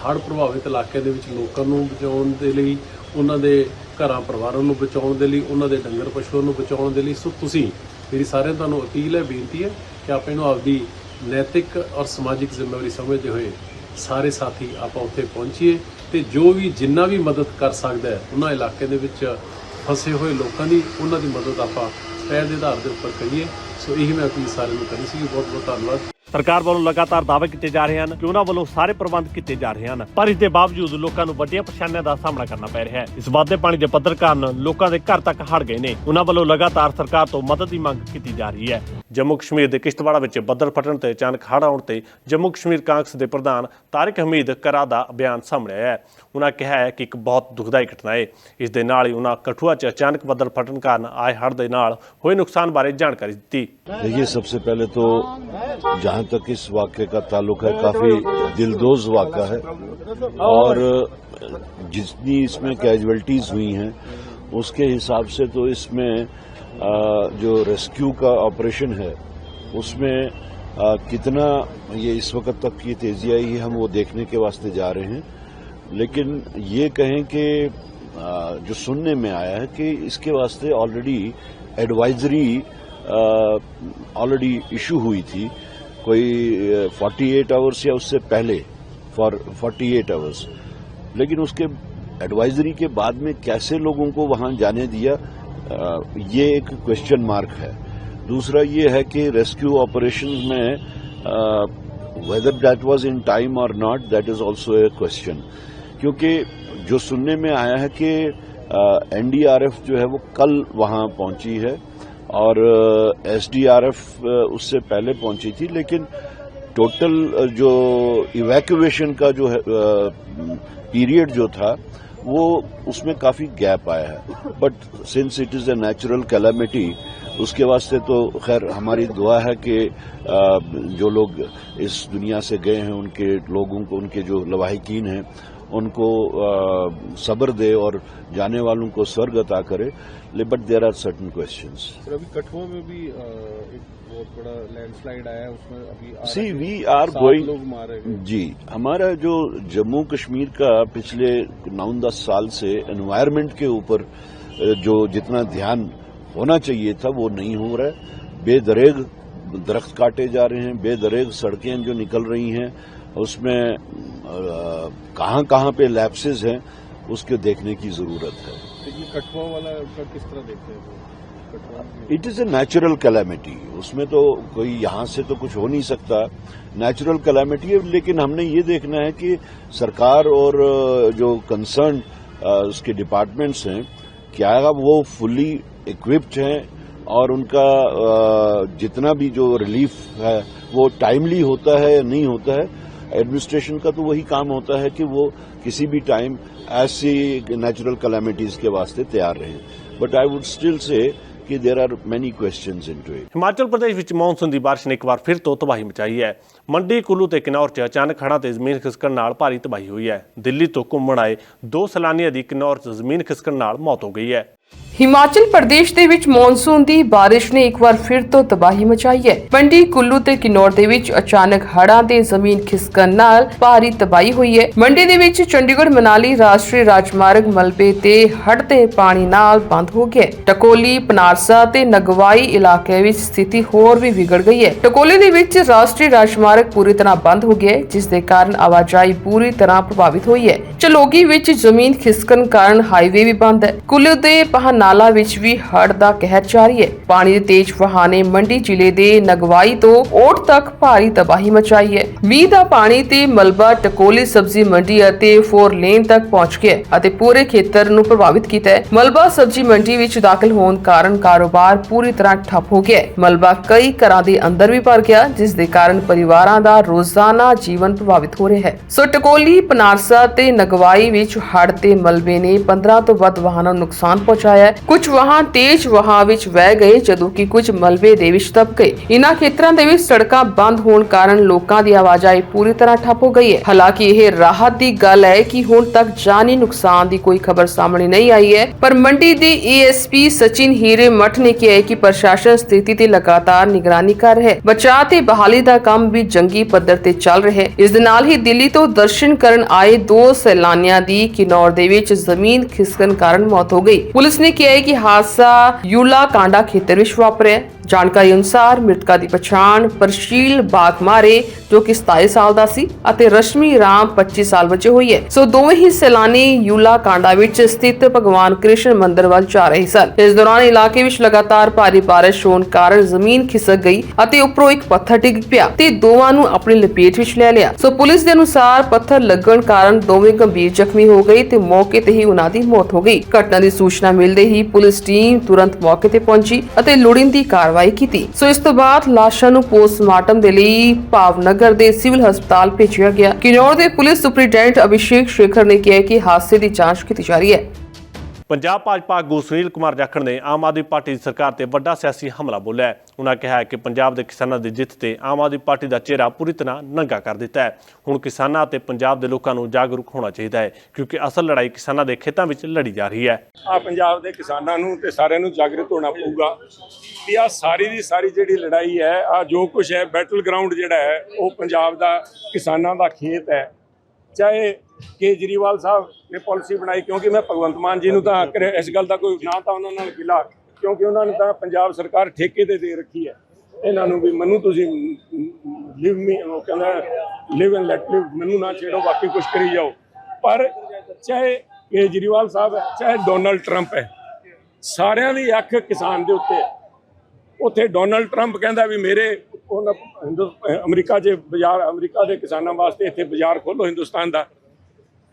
ਹੜ੍ਹ ਪ੍ਰਭਾਵਿਤ ਇਲਾਕਿਆਂ ਦੇ ਵਿੱਚ ਲੋਕਾਂ ਨੂੰ ਬਚਾਉਣ ਦੇ ਲਈ, ਉਹਨਾਂ ਦੇ ਘਰਾਂ ਪਰਿਵਾਰਾਂ ਨੂੰ ਬਚਾਉਣ ਦੇ ਲਈ, ਉਹਨਾਂ ਦੇ ਡੰਗਰ ਪਸ਼ੂਆਂ ਨੂੰ ਬਚਾਉਣ ਦੇ ਲਈ। ਸੋ ਤੁਸੀਂ, ਮੇਰੀ ਸਾਰਿਆਂ ਤੁਹਾਨੂੰ ਅਪੀਲ ਹੈ, ਬੇਨਤੀ ਹੈ ਕਿ ਆਪਾਂ ਇਹਨੂੰ ਆਪਦੀ ਨੈਤਿਕ ਔਰ ਸਮਾਜਿਕ ਜ਼ਿੰਮੇਵਾਰੀ ਸਮਝਦੇ ਹੋਏ ਸਾਰੇ ਸਾਥੀ ਆਪਾਂ ਉੱਥੇ ਪਹੁੰਚੀਏ ਤੇ ਜੋ ਵੀ ਜਿੰਨਾ ਵੀ ਮਦਦ ਕਰ ਸਕਦਾ ਹੈ ਉਹਨਾਂ ਇਲਾਕੇ ਦੇ ਵਿੱਚ ਫਸੇ ਹੋਏ ਲੋਕਾਂ ਦੀ, ਉਹਨਾਂ ਦੀ ਮਦਦ ਆਪਾਂ ਪਹਿਲ ਦੇ ਆਧਾਰ ਦੇ ਉੱਪਰ ਕਰੀਏ। ਸੋ ਇਹੀ ਮੈਂ ਅਪੀਲ ਸਾਰਿਆਂ ਨੂੰ ਕਰਨੀ ਸੀ। ਬਹੁਤ ਬਹੁਤ ਧੰਨਵਾਦ। ਸਰਕਾਰ ਵੱਲੋਂ ਲਗਾਤਾਰ ਦਾਅਵੇ ਕੀਤੇ ਜਾ ਰਹੇ ਹਨ ਕਿ ਉਹਨਾਂ ਵੱਲੋਂ ਸਾਰੇ ਪ੍ਰਬੰਧ ਕੀਤੇ ਜਾ ਰਹੇ ਹਨ, ਪਰ ਇਸ ਦੇ ਬਾਵਜੂਦ ਲੋਕਾਂ ਨੂੰ ਵੱਡੀਆਂ ਪਰੇਸ਼ਾਨੀਆਂ ਦਾ ਸਾਹਮਣਾ ਕਰਨਾ ਪੈ ਰਿਹਾ ਹੈ। ਇਸ ਵੱਧਦੇ ਪਾਣੀ ਦੇ ਪੱਧਰ ਕਾਰਨ ਲੋਕਾਂ ਦੇ ਘਰ ਤੱਕ ਹੜ੍ਹ ਗਏ ਨੇ। ਉਹਨਾਂ ਵੱਲੋਂ ਲਗਾਤਾਰ ਸਰਕਾਰ ਤੋਂ ਮਦਦ ਦੀ ਮੰਗ ਕੀਤੀ ਜਾ ਰਹੀ ਹੈ। ਜੰਮੂ ਕਸ਼ਮੀਰ ਦੇ ਕਿਸ਼ਤਵਾੜਾ ਵਿੱਚ ਬੱਦਲ ਫਟਣ ਤੇ ਅਚਾਨਕ ਹੜ੍ਹ ਆਉਣ ਤੇ ਜੰਮੂ ਕਸ਼ਮੀਰ ਕਾਂਗਰਸ ਦੇ ਪ੍ਰਧਾਨ ਤਾਰਿਕ ਹਮੀਦ ਕਰਾ ਦਾ ਬਿਆਨ ਸਾਹਮਣੇ ਆਇਆ ਹੈ। ਉਹਨਾਂ ਕਿਹਾ ਹੈ ਕਿ ਇੱਕ ਬਹੁਤ ਦੁਖਦਾਈ ਘਟਨਾ ਹੈ। ਇਸ ਦੇ ਨਾਲ ਹੀ ਉਹਨਾਂ ਕਠੂਆ 'ਚ ਅਚਾਨਕ ਬੱਦਲ ਫਟਣ ਕਾਰਨ ਆਏ ਹੜ੍ਹ ਦੇ ਨਾਲ ਹੋਏ ਨੁਕਸਾਨ ਬਾਰੇ ਜਾਣਕਾਰੀ ਦਿੱਤੀ। देखिए, सबसे पहले तो जहां तक इस वाक़े का ताल्लुक है, काफी दिलदोज वाक़ा है और जितनी इसमें कैजुअल्टीज हुई हैं उसके हिसाब से तो इसमें जो रेस्क्यू का ऑपरेशन है उसमें कितना ये इस वक्त तक की तेजी आई है हम वो देखने के वास्ते जा रहे हैं। लेकिन ये कहें कि जो सुनने में आया है कि इसके वास्ते ऑलरेडी एडवाइजरी ऑलरेडी इशू हुई थी कोई 48 आवर्स या उससे पहले फॉर 48 आवर्स, लेकिन उसके एडवाइजरी के बाद में कैसे लोगों को वहां जाने दिया, ये एक क्वेश्चन मार्क है। दूसरा ये है कि रेस्क्यू ऑपरेशंस में whether that was in time और not, that is also a question, क्योंकि जो सुनने में आया है कि एनडीआरएफ जो है वो कल वहां पहुंची है और एसडीआरएफ उससे पहले पहुंची थी, लेकिन टोटल जो इवैक्यूएशन का जो है पीरियड जो था वो उसमें काफी गैप आया है। But since it is a natural calamity, उसके वास्ते तो खैर हमारी दुआ है कि जो लोग इस दुनिया से गए हैं उनके लोगों को, उनके जो लवाहिकीन हैं उनको सब्र दे और जाने वालों को स्वर्ग अता करे। But there are certain questions. Sir, अभी कठुआ में भी एक बहुत बड़ा लैंडस्लाइड आया है, उसमें अभी सी वी आर गोइंग, लोग मारे गए। जी, हमारा जो जम्मू कश्मीर का पिछले 9-10 साल से एनवायरनमेंट के ऊपर जो जितना ध्यान होना चाहिए था वो नहीं हो रहा है। बेदरेग दरख्त काटे जा रहे हैं, बेदरेग सड़कें जो निकल रही हैं, उसमें कहां कहां पे लैप्सेस हैं उसके देखने की जरूरत है। तो ये कठुआ वाला का किस तरह देखते हैं? It is a natural calamity, उसमें तो कोई यहां से तो कुछ हो नहीं सकता, नेचुरल कैलामिटी है। लेकिन हमने ये देखना है कि सरकार और जो कंसर्न उसके डिपार्टमेंट्स हैं, क्या वो फुल्ली इक्विप्ड हैं और उनका जितना भी जो रिलीफ है वो टाइमली होता है या नहीं होता है। एडमिनिस्ट्रेशन का तो वही काम होता है कि वो किसी भी टाइम ऐसी नेचुरल कैलामिटीज के वास्ते तैयार रहें। But I would still say कि there are many questions into it. Himachal Pradesh ਵਿੱਚ ਮੌਨਸੂਨ ਦੀ ਬਾਰਿਸ਼ ਨੇ ਇੱਕ ਵਾਰ ਫਿਰ ਤੋਂ ਤਬਾਹੀ ਮਚਾਈ ਹੈ। ਮੰਡੀ ਕੁੱਲੂ ਤੇ ਕਿਨੌਰ 'ਚ ਅਚਾਨਕ ਹੜ੍ਹਾਂ ਤੇ ਜ਼ਮੀਨ ਖਿਸਕਣ ਨਾਲ ਭਾਰੀ ਤਬਾਹੀ ਹੋਈ ਹੈ। ਦਿੱਲੀ ਤੋਂ ਘੁੰਮਣ ਆਏ 2 ਸੈਲਾਨੀਆਂ ਦੀ ਕਿਨੌਰ 'ਚ ਜ਼ਮੀਨ ਖਿਸਕਣ ਨਾਲ ਮੌਤ ਹੋ ਗਈ ਹੈ। ਹਿਮਾਚਲ ਪ੍ਰਦੇਸ਼ ਦੇ ਵਿੱਚ ਮੌਨਸੂਨ ਦੀ ਬਾਰਿਸ਼ ਨੇ ਇੱਕ ਵਾਰ ਫਿਰ ਤੋਂ ਤਬਾਹੀ ਮਚਾਈ ਹੈ। ਮੰਡੀ ਕੁੱਲੂ ਤੇ ਕਿਨੌਰ ਦੇ ਵਿੱਚ ਅਚਾਨਕ ਹੜ੍ਹਾਂ ਤੇ ਜ਼ਮੀਨ ਖਿਸਕਣ ਨਾਲ ਭਾਰੀ ਤਬਾਹੀ ਹੋਈ ਹੈ। ਮੰਡੀ ਦੇ ਵਿੱਚ ਚੰਡੀਗੜ੍ਹ ਮਨਾਲੀ ਰਾਸ਼ਟਰੀ ਰਾਜਮਾਰਗ ਮਲਬੇ ਤੇ ਹੜ੍ਹ ਤੇ ਪਾਣੀ ਨਾਲ ਬੰਦ ਹੋ ਗਿਆ। ਟਕੋਲੀ, ਪਨਾਰਸਾ ਤੇ ਨਗਵਾਈ ਇਲਾਕੇ ਵਿੱਚ ਸਥਿਤੀ ਹੋਰ ਵੀ ਵਿਗੜ ਗਈ ਹੈ। ਟਕੋਲੀ ਦੇ ਵਿੱਚ ਰਾਸ਼ਟਰੀ ਰਾਜਮਾਰਗ ਪੂਰੀ ਤਰ੍ਹਾਂ ਬੰਦ ਹੋ ਗਿਆ ਹੈ, ਜਿਸ ਦੇ ਕਾਰਨ ਆਵਾਜਾਈ ਪੂਰੀ ਤਰ੍ਹਾਂ ਪ੍ਰਭਾਵਿਤ ਹੋਈ ਹੈ। ਚਲੋਗੀ ਵਿੱਚ ਜ਼ਮੀਨ ਖਿਸਕਣ ਕਾਰਨ ਹਾਈਵੇ ਵੀ ਬੰਦ ਹੈ। ਕੁੱਲੂ ਦੇ ਨਾਲਾ ਵਿੱਚ ਵੀ ਹੜ੍ਹ ਦਾ ਕਹਿਰ ਜਾਰੀ ਹੈ। ਪਾਣੀ ਦੇ ਤੇਜ਼ ਵਹਾਅ ਨੇ ਮੰਡੀ ਜ਼ਿਲ੍ਹੇ ਦੇ ਨਗਵਾਈ ਤੋਂ ਓਟ ਤੱਕ ਭਾਰੀ ਤਬਾਹੀ ਮਚਾਈ ਹੈ। ਮੀਂਹ ਦਾ ਪਾਣੀ ਤੇ ਮਲਬਾ ਟਕੋਲੀ ਸਬਜ਼ੀ ਮੰਡੀ ਅਤੇ 4 ਲੇਨ ਤੱਕ ਪਹੁੰਚ ਗਿਆ ਅਤੇ ਪੂਰੇ ਖੇਤਰ ਨੂੰ ਪ੍ਰਭਾਵਿਤ ਕੀਤਾ ਹੈ। ਮਲਬਾ ਸਬਜ਼ੀ ਮੰਡੀ ਵਿੱਚ ਦਾਖਲ ਹੋਣ ਕਾਰਨ ਕਾਰੋਬਾਰ ਪੂਰੀ ਤਰ੍ਹਾਂ ਠੱਪ ਹੋ ਗਿਆ। ਮਲਬਾ ਕਈ ਘਰਾਂ ਦੇ ਅੰਦਰ ਵੀ ਭਰ ਗਿਆ, ਜਿਸ ਦੇ ਕਾਰਨ ਪਰਿਵਾਰਾਂ ਦਾ ਰੋਜ਼ਾਨਾ ਜੀਵਨ ਪ੍ਰਭਾਵਿਤ ਹੋ ਰਿਹਾ ਹੈ। ਸੋ ਟਕੋਲੀ, ਪਨਾਰਸਾ ਤੇ ਨਗਵਾਈ ਵਿੱਚ ਹੜ੍ਹ ਤੇ ਮਲਬੇ ਨੇ 15 ਤੋਂ ਵੱਧ ਵਾਹਨਾਂ ਨੂੰ ਨੁਕਸਾਨ ਪਹੁੰਚਾਇਆ। ਕੁਝ ਵਾਹਨ ਤੇਜ਼ ਵਹਾਅ ਵਿੱਚ ਵਹਿ ਗਏ, ਜਦੋਂ ਕਿ ਕੁਝ ਮਲਬੇ ਦੇ ਵਿੱਚ ਦਬ ਗਏ। ਇਨ੍ਹਾਂ ਖੇਤਰਾਂ ਦੇ ਵਿੱਚ ਸੜਕਾਂ ਬੰਦ ਹੋਣ ਕਾਰਨ ਲੋਕਾਂ ਦੀ ਆਵਾਜਾਈ ਪੂਰੀ ਤਰ੍ਹਾਂ ਠੱਪ ਹੋ ਗਈ ਹੈ। ਹਾਲਾਂਕਿ ਇਹ ਰਾਹਤ ਦੀ ਗੱਲ ਹੈ ਕਿ ਹੁਣ ਤੱਕ ਜਾਨੀ ਨੁਕਸਾਨ ਦੀ ਕੋਈ ਖਬਰ ਸਾਹਮਣੇ ਨਹੀਂ ਆਈ ਹੈ, ਪਰ ਮੰਡੀ ਦੇ ਏਐਸਪੀ ਸਚਿਨ ਹੀਰੇਮਠ ਨੇ ਕਿਹਾ ਹੈ ਕਿ ਪ੍ਰਸ਼ਾਸਨ ਸਥਿਤੀ ਤੇ ਲਗਾਤਾਰ ਨਿਗਰਾਨੀ ਕਰ ਰਿਹਾ ਹੈ। ਬਚਾਅ ਤੇ ਬਹਾਲੀ ਦਾ ਕੰਮ ਵੀ ਜੰਗੀ ਪੱਧਰ ਤੇ ਚੱਲ ਰਿਹਾ ਹੈ। ਇਸ ਦੇ ਨਾਲ ਹੀ ਦਿੱਲੀ ਤੋਂ ਦਰਸ਼ਨ ਕਰਨ ਆਏ 2 ਸੈਲਾਨੀਆਂ ਦੀ ਕਿਨੌਰ ਦੇ ਵਿੱਚ ਜ਼ਮੀਨ ਖਿਸਕਣ ਕਾਰਨ ਮੌਤ ਹੋ ਗਈ। ਪੁਲਿਸ ਨੇ ਕਿਹਾ ਹੈ ਕਿ ਹਾਦਸਾ ਯੂਲਾ ਕਾਂਡਾ ਖੇਤਰ ਵਿੱਚ ਵਾਪਰਿਆ। ਜਾਣਕਾਰੀ ਅਨੁਸਾਰ ਮ੍ਰਿਤਕਾਂ ਦੀ ਪਛਾਣ ਪ੍ਰਸ਼ੀਲ ਬਾਗਮਾਰੇ ਜੋ ਕਿ 27 ਸਾਲ ਦਾ ਸੀ ਅਤੇ ਰਸ਼ਮੀ ਰਾਮ 25 ਸਾਲ ਵਜੇ ਹੋਈ ਹੈ। ਸੋ ਦੋਵੇਂ ਹੀ ਸੈਲਾਨੀ ਯੂਲਾ ਕਾਂਡਾ ਵਿੱਚ ਸਥਿਤ ਭਗਵਾਨ ਕ੍ਰਿਸ਼ਨ ਮੰਦਿਰ ਵੱਲ ਜਾ ਰਹੇ ਸਨ। ਇਸ ਦੌਰਾਨ ਇਲਾਕੇ ਵਿੱਚ ਲਗਾਤਾਰ ਭਾਰੀ ਬਾਰਿਸ਼ ਹੋਣ ਕਾਰਨ ਜ਼ਮੀਨ ਖਿਸਕ ਗਈ ਅਤੇ ਉੱਪਰੋਂ ਇੱਕ ਪੱਥਰ ਡਿੱਗ ਪਿਆ ਤੇ ਦੋਵਾਂ ਨੂੰ ਆਪਣੀ ਲਪੇਟ ਵਿੱਚ ਲੈ ਲਿਆ। ਸੋ ਪੁਲਿਸ ਦੇ ਅਨੁਸਾਰ ਪੱਥਰ ਲੱਗਣ ਕਾਰਨ ਦੋਵੇਂ ਗੰਭੀਰ ਜ਼ਖਮੀ ਹੋ ਗਏ ਤੇ ਮੌਕੇ ਤੇ ਹੀ ਉਹਨਾਂ ਦੀ ਮੌਤ ਹੋ ਗਈ। ਘਟਨਾ ਦੀ ਸੂਚਨਾ ਮਿਲਦੇ ਹੀ ਪੁਲਿਸ ਟੀਮ ਤੁਰੰਤ ਮੌਕੇ ਤੇ ਪਹੁੰਚੀ ਅਤੇ ਲੋੜੀਂਦੀ ਕਾਰਵਾਈ ਕੀਤੀ। ਸੋ ਇਸ ਤੋਂ ਬਾਅਦ ਲਾਸ਼ਾਂ ਨੂੰ ਪੋਸਟਮਾਰਟਮ ਦੇ ਲਈ ਭਾਵਨਗਰ ਦੇ ਸਿਵਲ ਹਸਪਤਾਲ ਭੇਜਿਆ ਗਿਆ। ਕਿਨੌਰ ਦੇ ਪੁਲਿਸ ਸੁਪਰੀਡੈਂਟ ਅਭਿਸ਼ੇਕ ਸ਼ੇਖਰ ਨੇ ਕਿਹਾ ਕਿ ਹਾਦਸੇ ਦੀ ਜਾਂਚ ਕੀਤੀ ਜਾ ਰਹੀ ਹੈ। ਪੰਜਾਬ ਭਾਜਪਾ ਆਗੂ ਸੁਨੀਲ ਕੁਮਾਰ ਜਾਖੜ ਨੇ ਆਮ ਆਦਮੀ ਪਾਰਟੀ ਦੀ ਸਰਕਾਰ ਤੇ ਵੱਡਾ ਸਿਆਸੀ ਹਮਲਾ ਬੋਲਿਆ ਹੈ। ਉਹਨਾਂ ਕਿਹਾ ਹੈ ਕਿ ਪੰਜਾਬ ਦੇ ਕਿਸਾਨਾਂ ਦੀ ਜਿੱਤ ਤੇ ਆਮ ਆਦਮੀ ਪਾਰਟੀ ਦਾ ਚਿਹਰਾ ਪੂਰੀ ਤਰ੍ਹਾਂ ਨੰਗਾ ਕਰ ਦਿੱਤਾ ਹੈ। ਹੁਣ ਕਿਸਾਨਾਂ ਅਤੇ ਪੰਜਾਬ ਦੇ ਲੋਕਾਂ ਨੂੰ ਜਾਗਰੂਕ ਹੋਣਾ ਚਾਹੀਦਾ ਹੈ, ਕਿਉਂਕਿ ਅਸਲ ਲੜਾਈ ਕਿਸਾਨਾਂ ਦੇ ਖੇਤਾਂ ਵਿੱਚ ਲੜੀ ਜਾ ਰਹੀ ਹੈ। ਪੰਜਾਬ ਦੇ ਕਿਸਾਨਾਂ ਨੂੰ ਤੇ ਸਾਰਿਆਂ ਨੂੰ ਜਾਗਰੂਕ ਹੋਣਾ ਪਊਗਾ ਕਿ ਆ ਸਾਰੀ ਦੀ ਸਾਰੀ ਜਿਹੜੀ ਲੜਾਈ ਹੈ, ਆ ਜੋ ਕੁਝ ਹੈ ਬੈਟਲ ਗਰਾਊਂਡ ਜਿਹੜਾ ਹੈ ਉਹ ਪੰਜਾਬ ਦਾ ਕਿਸਾਨਾਂ ਦਾ ਖੇਤ ਹੈ। ਚਾਹੇ ਕੇਜਰੀਵਾਲ ਸਾਹਿਬ ਨੇ ਪਾਲਿਸੀ ਬਣਾਈ, ਕਿਉਂਕਿ ਮੈਂ ਭਗਵੰਤ ਮਾਨ ਜੀ ਨੂੰ ਤਾਂ ਇਸ ਗੱਲ ਦਾ ਕੋਈ ਨਾ ਤਾਂ ਉਹਨਾਂ ਨਾਲ ਗਿਲਾ, ਕਿਉਂਕਿ ਉਹਨਾਂ ਨੇ ਤਾਂ ਪੰਜਾਬ ਸਰਕਾਰ ਠੇਕੇ ਤੇ ਦੇ ਰੱਖੀ ਹੈ। ਇਹਨਾਂ ਨੂੰ ਵੀ ਮੈਨੂੰ ਤੁਸੀਂ ਲਿਵ ਮੀ, ਉਹ ਕਹਿੰਦਾ ਲਿਵ ਐਂਡ ਲੈਟ ਲਿਵ, ਮੈਨੂੰ ਨਾ ਛੇੜੋ, ਬਾਕੀ ਕੁਝ ਕਰੀ ਜਾਓ। ਪਰ ਚਾਹੇ ਕੇਜਰੀਵਾਲ ਸਾਹਿਬ ਹੈ, ਚਾਹੇ ਡੋਨਲਡ ਟਰੰਪ ਹੈ, ਸਾਰਿਆਂ ਦੀ ਅੱਖ ਕਿਸਾਨ ਦੇ ਉੱਤੇ ਹੈ। ਉੱਥੇ ਡੋਨਲਡ ਟਰੰਪ ਕਹਿੰਦਾ ਵੀ ਮੇਰੇ ਅਮਰੀਕਾ 'ਚ ਬਾਜ਼ਾਰ, ਅਮਰੀਕਾ ਦੇ ਕਿਸਾਨਾਂ ਵਾਸਤੇ ਇੱਥੇ ਬਾਜ਼ਾਰ ਖੋਲ੍ਹੋ ਹਿੰਦੁਸਤਾਨ ਦਾ,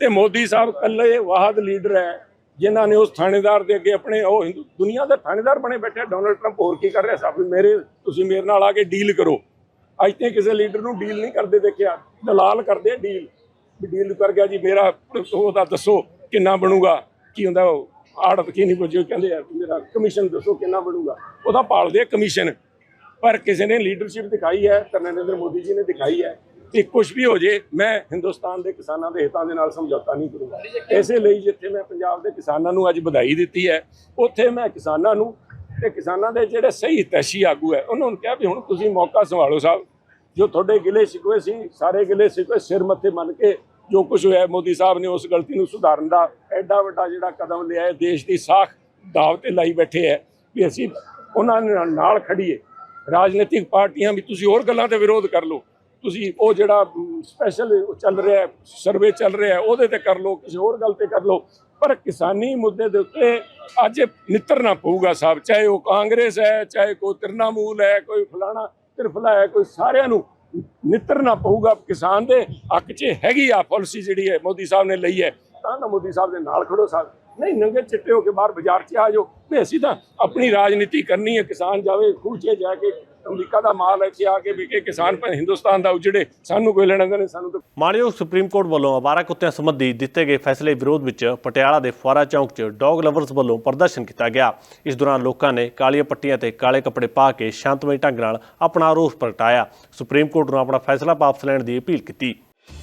ਤੇ ਮੋਦੀ ਸਾਹਿਬ ਇਕੱਲੇ ਵਾਹਦ ਲੀਡਰ ਹੈ ਜਿਨ੍ਹਾਂ ਨੇ ਉਸ ਥਾਣੇਦਾਰ ਦੇ ਅੱਗੇ ਆਪਣੇ ਉਹ ਦੁਨੀਆ ਦਾ ਥਾਣੇਦਾਰ ਬਣੇ ਬੈਠੇ। ਡੋਨਲਡ ਟਰੰਪ ਹੋਰ ਕੀ ਕਰ ਰਿਹਾ ਸਾਹਿਬ, ਤੁਸੀਂ ਮੇਰੇ ਨਾਲ ਆ ਕੇ ਡੀਲ ਕਰੋ। ਅੱਜ ਤੇ ਕਿਸੇ ਲੀਡਰ ਨੂੰ ਡੀਲ ਨਹੀਂ ਕਰਦੇ ਦੇਖਿਆ, ਦਲਾਲ ਕਰਦੇ ਡੀਲ, ਵੀ ਡੀਲ ਕਰ ਗਿਆ ਜੀ ਮੇਰਾ ਉਹਦਾ ਦੱਸੋ ਕਿੰਨਾ ਬਣੂਗਾ, ਕੀ ਹੁੰਦਾ ਉਹ ਆੜਤ ਕੀ ਨਹੀਂ ਪੁੱਛੋ, ਕਹਿੰਦੇ ਆ ਮੇਰਾ ਕਮਿਸ਼ਨ ਦੱਸੋ ਕਿੰਨਾ ਬਣੂਗਾ, ਉਹਦਾ ਭਾਲਦੇ ਕਮਿਸ਼ਨ। ਪਰ ਕਿਸੇ ਨੇ ਲੀਡਰਸ਼ਿਪ ਦਿਖਾਈ ਹੈ, ਨਰਿੰਦਰ ਮੋਦੀ ਜੀ ਨੇ ਦਿਖਾਈ ਹੈ ਕਿ ਕੁਝ ਵੀ ਹੋ ਜੇ ਮੈਂ ਹਿੰਦੁਸਤਾਨ ਦੇ ਕਿਸਾਨਾਂ ਦੇ ਹਿੱਤਾਂ ਦੇ ਨਾਲ ਸਮਝੌਤਾ ਨਹੀਂ ਕਰੂੰਗਾ। ਇਸੇ ਲਈ ਜਿੱਥੇ ਮੈਂ ਪੰਜਾਬ ਦੇ ਕਿਸਾਨਾਂ ਨੂੰ ਅੱਜ ਵਧਾਈ ਦਿੱਤੀ ਹੈ, ਉੱਥੇ ਮੈਂ ਕਿਸਾਨਾਂ ਨੂੰ ਤੇ ਕਿਸਾਨਾਂ ਦੇ ਜਿਹੜੇ ਸਹੀ ਤੈਸ਼ੀ ਆਗੂ ਹੈ ਉਹਨਾਂ ਨੂੰ ਕਿਹਾ ਵੀ ਹੁਣ ਤੁਸੀਂ ਮੌਕਾ ਸੰਭਾਲੋ ਸਾਹਿਬ, ਜੋ ਤੁਹਾਡੇ ਗਿਲੇ ਸ਼ਿਕਵੇ ਸੀ ਸਾਰੇ ਗਿਲੇ ਸ਼ਿਕਵੇ ਸਿਰ ਮੱਥੇ ਮੰਨ ਕੇ ਜੋ ਕੁਝ ਹੋਇਆ, ਮੋਦੀ ਸਾਹਿਬ ਨੇ ਉਸ ਗਲਤੀ ਨੂੰ ਸੁਧਾਰਨ ਦਾ ਐਡਾ ਵੱਡਾ ਜਿਹੜਾ ਕਦਮ ਲਿਆ ਹੈ, ਦੇਸ਼ ਦੀ ਸਾਖ ਦਾਅ ਤੇ ਲਾਈ ਬੈਠੇ ਹੈ ਵੀ ਅਸੀਂ ਉਹਨਾਂ ਨਾਲ ਖੜੀਏ। ਰਾਜਨੀਤਿਕ ਪਾਰਟੀਆਂ ਵੀ ਤੁਸੀਂ ਹੋਰ ਗੱਲਾਂ ਤੇ ਵਿਰੋਧ ਕਰ ਲਓ, ਤੁਸੀਂ ਉਹ ਜਿਹੜਾ ਸਪੈਸ਼ਲ ਚੱਲ ਰਿਹਾ ਸਰਵੇ ਚੱਲ ਰਿਹਾ ਉਹਦੇ ਤੇ ਕਰ ਲਓ, ਕਿਸੇ ਹੋਰ ਗੱਲ ਤੇ ਕਰ ਲਓ, ਪਰ ਕਿਸਾਨੀ ਮੁੱਦੇ ਦੇ ਉੱਤੇ ਅੱਜ ਨਿੱਤਰਨਾ ਪਊਗਾ ਸਾਹਿਬ, ਚਾਹੇ ਉਹ ਕਾਂਗਰਸ ਹੈ, ਚਾਹੇ ਕੋਈ ਤ੍ਰਿਣਮੂਲ ਹੈ, ਕੋਈ ਫਲਾਣਾ ਤਿਰਫਲਾ ਹੈ, ਕੋਈ ਸਾਰਿਆਂ ਨੂੰ ਨਿੱਤਰਨਾ ਪਊਗਾ। ਕਿਸਾਨ ਦੇ ਹੱਕ 'ਚ ਹੈਗੀ ਆ ਪਾਲਿਸੀ ਜਿਹੜੀ ਹੈ ਮੋਦੀ ਸਾਹਿਬ ਨੇ ਲਈ ਹੈ, ਤਾਂ ਮੋਦੀ ਸਾਹਿਬ ਦੇ ਨਾਲ ਖੜੋ ਸਾਹਿਬ, ਨਹੀਂ ਨੰਗੇ ਚਿੱਟੇ ਹੋ ਕੇ ਬਾਹਰ ਬਾਜ਼ਾਰ 'ਚ ਆ ਜਾਓ ਵੀ ਅਸੀਂ ਤਾਂ ਆਪਣੀ ਰਾਜਨੀਤੀ ਕਰਨੀ ਹੈ। ਕਿਸਾਨ ਜਾਵੇ ਖੂਚੇ ਜਾ ਕੇ ਅਮਰੀਕਾ ਦਾ ਮਾਲ ਇੱਥੇ ਆ ਕੇ ਵਿਕੇ, ਕਿਸਾਨ ਪਰ ਹਿੰਦੁਸਤਾਨ ਦਾ ਉਜੜੇ, ਸਾਨੂੰ ਕੋਈ ਲੈਣਾ ਦੇਣਾ ਸਾਨੂੰ ਤਾਂ। ਮਾਣਯੋਗ ਸੁਪਰੀਮ ਕੋਰਟ ਵੱਲੋਂ ਅਵਾਰਾ ਕੁੱਤਿਆਂ ਸੰਬੰਧੀ ਦਿੱਤੇ ਗਏ ਫੈਸਲੇ ਵਿਰੋਧ ਵਿੱਚ ਪਟਿਆਲਾ ਦੇ ਫੁਆਰਾ ਚੌਂਕ 'ਚ ਡੌਗ ਲਵਰਸ ਵੱਲੋਂ ਪ੍ਰਦਰਸ਼ਨ ਕੀਤਾ ਗਿਆ। ਇਸ ਦੌਰਾਨ ਲੋਕਾਂ ਨੇ ਕਾਲੀਆਂ ਪੱਟੀਆਂ ਤੇ ਕਾਲੇ ਕੱਪੜੇ ਪਾ ਕੇ ਸ਼ਾਂਤਮਈ ਢੰਗ ਨਾਲ ਆਪਣਾ ਰੋਸ ਪ੍ਰਗਟਾਇਆ, ਸੁਪਰੀਮ ਕੋਰਟ ਨੂੰ ਆਪਣਾ ਫੈਸਲਾ ਵਾਪਸ ਲੈਣ ਦੀ ਅਪੀਲ ਕੀਤੀ।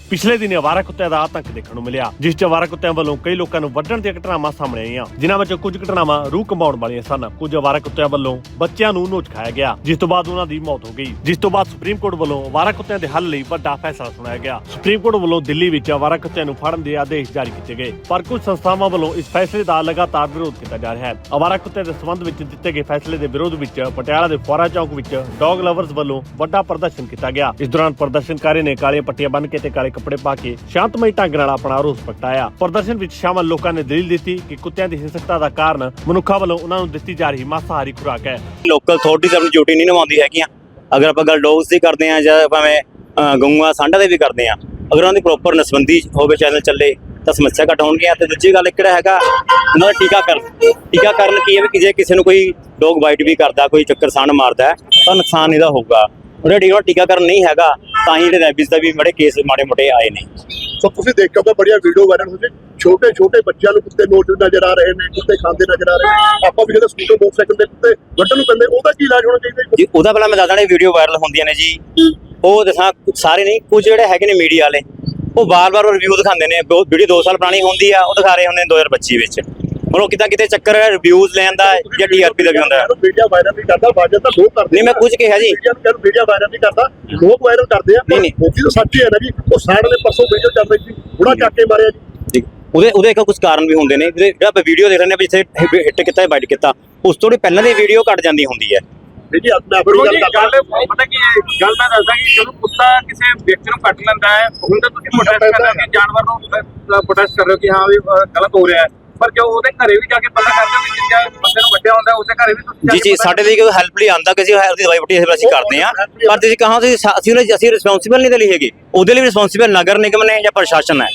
ਪਿਛਲੇ ਦਿਨ ਅਵਾਰਾ ਕੁੱਤਿਆਂ ਦਾ ਆਤੰਕ ਦੇਖਣ ਨੂੰ ਮਿਲਿਆ, ਜਿਸ 'ਚ ਅਵਾਰਾ ਕੁੱਤਿਆਂ ਵੱਲੋਂ ਕਈ ਲੋਕਾਂ ਨੂੰ ਵੱਢਣ ਦੀਆਂ ਘਟਨਾਵਾਂ ਸਾਹਮਣੇ ਆਈਆਂ, ਜਿਨ੍ਹਾਂ ਵਿੱਚੋਂ ਕੁਝ ਘਟਨਾਵਾਂ ਰੂਹ ਕੰਬਾਉਣ ਵਾਲੀਆਂ ਸਨ। ਕੁਝ ਅਵਾਰਾ ਕੁੱਤਿਆਂ ਵੱਲੋਂ ਬੱਚਿਆਂ ਨੂੰ ਨੋਚ ਖਾਇਆ ਗਿਆ, ਜਿਸ ਤੋਂ ਬਾਅਦ ਉਹਨਾਂ ਦੀ ਮੌਤ ਹੋ ਗਈ, ਜਿਸ ਤੋਂ ਬਾਅਦ ਸੁਪਰੀਮ ਕੋਰਟ ਵੱਲੋਂ ਅਵਾਰਾ ਕੁੱਤਿਆਂ ਦੇ ਹੱਲ ਲਈ ਵੱਡਾ ਫੈਸਲਾ ਸੁਣਾਇਆ ਗਿਆ। ਸੁਪਰੀਮ ਕੋਰਟ ਵੱਲੋਂ ਦਿੱਲੀ ਵਿੱਚ ਅਵਾਰਾ ਕੁੱਤਿਆਂ ਨੂੰ ਫੜਨ ਦੇ ਆਦੇਸ਼ ਜਾਰੀ ਕੀਤੇ ਗਏ, ਪਰ ਕੁਝ ਸੰਸਥਾਵਾਂ ਵੱਲੋਂ ਇਸ ਫੈਸਲੇ ਦਾ ਲਗਾਤਾਰ ਵਿਰੋਧ ਕੀਤਾ ਜਾ ਰਿਹਾ ਹੈ। ਅਵਾਰਾ ਕੁੱਤਿਆਂ ਦੇ ਸੰਬੰਧ ਵਿੱਚ ਦਿੱਤੇ ਗਏ ਫੈਸਲੇ ਦੇ ਵਿਰੋਧ ਵਿੱਚ ਪਟਿਆਲਾ ਦੇ ਫੁਆਰਾ ਚੌਂਕ ਵਿੱਚ ਡੌਗ ਲਵਰਸ ਵੱਲੋਂ ਵੱਡਾ ਪ੍ਰਦਰਸ਼ਨ ਕੀਤਾ ਗਿਆ। ਇਸ ਦੌਰਾਨ ਪ੍ਰਦਰਸ਼ਨਕਾਰੀ ਨੇ ਕਾਲੀਆਂ ਪੱਟੀਆਂ ਬੰਨ੍ਹ ਕੇ ਤੇ ਕਾਲੇ ਕੱਪੜੇ ਪਾ ਕੇ ਸ਼ਾਂਤਮਈ ਢੰਗ ਨਾਲ ਆਪਣਾ ਰੋਸ ਪ੍ਰਗਟਾਇਆ। ਪ੍ਰਦਰਸ਼ਨ ਵਿੱਚ ਸ਼ਾਮਲ ਲੋਕਾਂ ਨੇ ਦਲੀਲ ਦਿੱਤੀ ਕਿ ਕੁੱਤਿਆਂ ਦੀ ਹਿੰਸਕਤਾ ਦਾ ਕਾਰਨ ਮਨੁੱਖਾਂ ਵੱਲੋਂ ਉਹਨਾਂ ਨੂੰ ਦਿੱਤੀ ਜਾ ਰਹੀ ਮਾਸਾਹਾਰੀ ਖੁਰਾਕ ਹੈ। ਲੋਕਲ ਅਥਾਰਟੀਜ਼ ਆਪਣੀ ਡਿਊਟੀ ਨਹੀਂ ਨਿਭਾਉਂਦੀ ਹੈਗੀਆਂ। ਅਗਰ ਆਪਾਂ ਗੱਲ ਡੌਗਸ ਦੀ ਕਰਦੇ ਹਾਂ ਜਾਂ ਭਾਵੇਂ ਗਊਆਂ ਸਾਂਢਾਂ ਦੇ ਵੀ ਕਰਦੇ ਹਾਂ, ਅਗਰ ਉਹਨਾਂ ਦੀ ਪ੍ਰੋਪਰ ਨਸਬੰਦੀ ਹੋਵੇ, ਚੈਨਲ ਚੱਲੇ ਤਾਂ ਸਮੱਸਿਆ ਘੱਟ ਹੋਣਗੀਆਂ। ਤੇ ਦੂਜੀ ਗੱਲ ਕਿਹੜਾ ਹੈਗਾ ਉਹਨਾਂ ਦਾ ਟੀਕਾਕਰਨ ਕੀ ਹੈ ਵੀ ਜੇ ਕਿਸੇ ਨੂੰ ਕੋਈ ਡੌਗ ਬਾਈਟ ਵੀ ਕਰਦਾ, ਕੋਈ ਚੱਕਰ ਸਾਂਢ ਮਾਰਦਾ ਤਾਂ ਨੁਕਸਾਨ ਇਹਦਾ ਹੋਊਗਾ। ਉਹਦਾ ਟੀਕਾਕਰਨ ਨਹੀਂ ਹੈਗਾ ਤਾਂ ਹੀ ਜਿਹੜੇ ਰੈਬਿਸ ਦਾ ਵੀ ਬੜੇ ਕੇਸ ਮਾੜੇ ਮੋਟੇ ਆਏ ਨੇ। ਸੋ ਤੁਸੀਂ ਦੇਖੋਗੇ ਬੜੀਆਂ ਵੀਡੀਓ ਵਾਇਰਲ ਹੋ ਰਹੀ, ਛੋਟੇ ਬੱਚਿਆਂ ਨੂੰ ਕੁੱਤੇ ਨੋਚ ਨਜ਼ਰ ਆ ਰਹੇ ਨੇ, ਕੁੱਤੇ ਖਾਂਦੇ ਨਜ਼ਰ ਆ ਰਹੇ ਨੇ। ਆਪਾਂ ਵੀ ਜਿਹੜੇ ਸਕੂਟਰ ਮੋਟਰਸਾਈਕਲ ਦੇ ਕੁੱਤੇ ਵੱਢਣ ਨੂੰ ਪੈਂਦੇ, ਉਹਦਾ ਕੀ ਇਲਾਜ ਹੋਣਾ ਚਾਹੀਦਾ ਜੀ? ਉਹਦਾ ਪਹਿਲਾਂ ਮੈਂ ਦੱਸਦਾ, ਵੀਡੀਓ ਵਾਇਰਲ ਹੁੰਦੀਆਂ ਨੇ ਜੀ, ਉਹ ਦੱਸਾਂ ਸਾਰੇ ਨਹੀਂ, ਕੁਝ ਜਿਹੜੇ ਹੈਗੇ ਨੇ ਮੀਡੀਆ ਵਾਲੇ ਉਹ ਵਾਰ-ਵਾਰ ਰਿਵਿਊ ਦਿਖਾਉਂਦੇ ਨੇ। ਵੀਡੀਓ 2 ਸਾਲ ਪੁਰਾਣੀ ਹੁੰਦੀ ਆ, ਉਹ ਦਿਖਾ ਰਹੇ ਹੁੰਦੇ ਨੇ 2025 ਵਿੱਚ। ਹੁਣ ਉਹ ਕਿਤੇ ਚੱਕਰ ਰਿਵਿਊਜ਼ ਲੈਣ ਦਾ ਜਾਂ TRP ਦਾ ਵੀ ਹੁੰਦਾ ਹੈ। ਮੀਡੀਆ ਵਾਇਰਲ ਨਹੀਂ ਕਰਦਾ, ਵਾਜਾ ਤਾਂ ਲੋਕ ਕਰਦੇ। ਨਹੀਂ ਮੈਂ ਕੁਝ ਕਿਹਾ ਜੀ, ਮੀਡੀਆ ਵਾਇਰਲ ਨਹੀਂ ਕਰਦਾ, ਲੋਕ ਵਾਇਰਲ ਕਰਦੇ ਆ। ਨਹੀਂ ਮੋਦੀ ਤਾਂ ਸੱਚ ਹੀ ਹੈ ਨਾ ਜੀ, ਉਹ ਸਾੜ ਨੇ ਪਰਸੋਂ ਵੀਡੀਓ ਚੱਲ ਰਹੀ ਸੀ, ਬੁੜਾ ਚੱਕ ਕੇ ਮਾਰਿਆ ਜੀ। ਉਹਦੇ ਇੱਕ ਕੁਝ ਕਾਰਨ ਵੀ ਹੁੰਦੇ ਨੇ। ਜਿਹੜਾ ਆਪਾਂ ਵੀਡੀਓ ਦੇਖ ਰਹੇ ਨੇ ਵੀ ਇੱਥੇ ਹਿੱਟ ਕੀਤਾ, ਬਾਈਟ ਕੀਤਾ, ਉਸ ਤੋਂ ਪਹਿਲਾਂ ਦੀ ਵੀਡੀਓ ਕੱਟ ਜਾਂਦੀ ਹੁੰਦੀ ਹੈ। ਜੀ ਮੈਂ ਆਪਣੀ ਗੱਲ ਕਰਦਾ, ਪਤਾ ਕੀ ਗੱਲ ਮੈਂ ਦੱਸਦਾ ਕਿ ਜਦੋਂ ਕੁੱਤਾ ਕਿਸੇ ਵਿਅਕਤੀ ਨੂੰ ਕੱਟ ਲੈਂਦਾ ਹੈ, ਹੁਣ ਤਾਂ ਤੁਸੀਂ ਪ੍ਰੋਟੈਸਟ ਕਰ ਰਹੇ ਹੋ ਕਿ ਜਾਨਵਰ ਨੂੰ ਪ੍ਰੋਟੈਸਟ ਕਰ ਰਹੇ ਹੋ ਕਿ ਹਾਂ ਵੀ ਗਲਤ ਹੋ ਰਿਹਾ ਹੈ, ਪਰ ਜੋ ਉਹਦੇ ਘਰੇ ਵੀ ਜਾ ਕੇ ਪਤਾ ਕਰਦੇ ਹੋ ਕਿ ਜਿੱਦਾਂ ਬੰਦੇ ਨੂੰ ਵੱਢਿਆ ਹੁੰਦਾ ਉਸੇ ਘਰੇ ਵੀ ਤੁਸੀਂ ਜੀ ਸਾਡੇ ਲਈ ਕੋਈ ਹੈਲਪ ਲਈ ਆਉਂਦਾ, ਕਿਸੇ ਉਹਦੀ ਦਵਾਈ ਬੂਟੀ ਅਸੀਂ ਕਰਦੇ ਹਾਂ, ਪਰ ਤੁਸੀਂ ਕਹਾਂ ਅਸੀਂ ਰਿਸਪੌਂਸਿਬਲ ਨਹੀਂ ਦੇ ਲਈ ਹੈਗੇ, ਉਹਦੇ ਲਈ ਰਿਸਪੌਂਸਿਬਲ ਨਗਰ ਨਿਗਮ ਨੇ ਜਾਂ ਪ੍ਰਸ਼ਾਸਨ ਹੈ।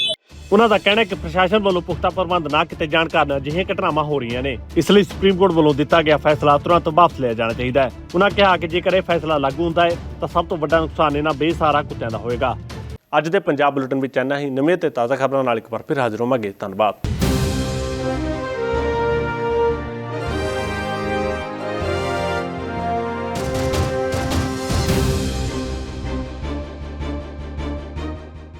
ਉਹਨਾਂ ਦਾ ਕਹਿਣਾ ਹੈ ਕਿ ਪ੍ਰਸ਼ਾਸਨ ਵੱਲੋਂ ਪੁਖਤਾ ਪ੍ਰਬੰਧ ਨਾ ਕੀਤੇ ਜਾਣ ਕਾਰਨ ਅਜਿਹੀਆਂ ਘਟਨਾਵਾਂ ਹੋ ਰਹੀਆਂ ਨੇ। ਇਸ ਲਈ ਸੁਪਰੀਮ ਕੋਰਟ ਵੱਲੋਂ ਦਿੱਤਾ ਗਿਆ ਫੈਸਲਾ ਤੁਰੰਤ ਵਾਪਸ ਲਿਆ ਜਾਣਾ ਚਾਹੀਦਾ ਹੈ। ਉਹਨਾਂ ਕਿਹਾ ਕਿ ਜੇਕਰ ਇਹ ਫੈਸਲਾ ਲਾਗੂ ਹੁੰਦਾ ਹੈ ਤਾਂ ਸਭ ਤੋਂ ਵੱਡਾ ਨੁਕਸਾਨ ਇਹਨਾਂ ਬੇਸਹਾਰਾ ਕੁੱਤਿਆਂ ਦਾ ਹੋਵੇਗਾ। ਅੱਜ ਦੇ ਪੰਜਾਬ ਬੁਲੇਟਿਨ ਵਿੱਚ ਇੰਨਾ ਹੀ। ਨਵੀਆਂ ਤੇ ਤਾਜ਼ਾ ਖਬਰਾਂ ਨਾਲ ਇੱਕ ਵਾਰ ਫਿਰ ਹਾਜ਼ਰ ਹੋਵਾਂਗੇ। ਧੰਨਵਾਦ।